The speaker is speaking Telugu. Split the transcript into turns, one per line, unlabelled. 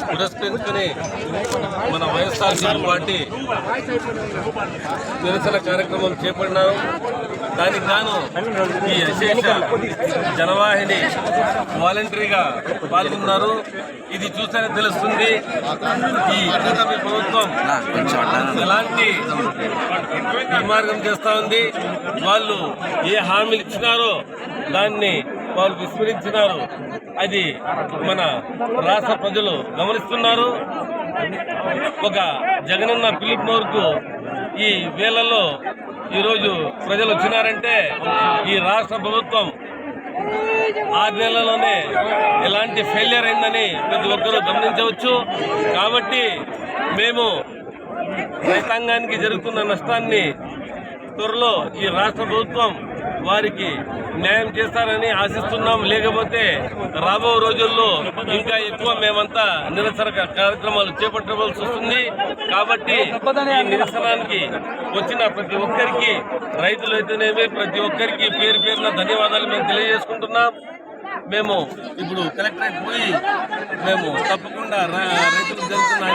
పురస్కరించుకుని మన వైఎస్ఆర్సీపీ పార్టీ నిరసన కార్యక్రమం చేపట్టినారు. దానికి గాను ఈ విశేష జనవాహిని వాలంటరీగా పాల్గొన్నారు. ఇది చూస్తేనే తెలుస్తుంది ఈ కూటమి ప్రభుత్వం ఎలాంటి దుర్మార్గం చేస్తా ఉంది. వాళ్ళు ఏ హామీలు ఇచ్చినారో దాన్ని వాళ్ళు విస్మరించినారు. అది మన రాష్ట్ర ప్రజలు గమనిస్తున్నారు. ఒక జగనన్న పిలుపు మేరకు ఈ వేళల్లో ఈరోజు ప్రజలు వచ్చినారంటే ఈ రాష్ట్ర ప్రభుత్వం 6 నెలల్లోనే ఎలాంటి ఫెయిలియర్ అయిందని ప్రతి ఒక్కరూ గమనించవచ్చు. కాబట్టి మేము రైతాంగానికి జరుగుతున్న నష్టాన్ని త్వరలో ఈ రాష్ట్ర ప్రభుత్వం వారికి న్యాయం చేస్తారని ఆశిస్తున్నాం. లేకపోతే రాబో రోజుల్లో ఇంకా ఎక్కువ మేమంతా నిరసన కార్యక్రమాలు చేపట్టవలసి వస్తుంది. కాబట్టి ఈ నిరసనానికి వచ్చిన ప్రతి ఒక్కరికి, రైతులు అయితేనేమి ప్రతి ఒక్కరికి పేరు పేరున ధన్యవాదాలు మేము తెలియజేసుకుంటున్నాం. మేము ఇప్పుడు కలెక్టరేట్ పోయి మేము తప్పకుండా రైతులకు జరుగుతున్న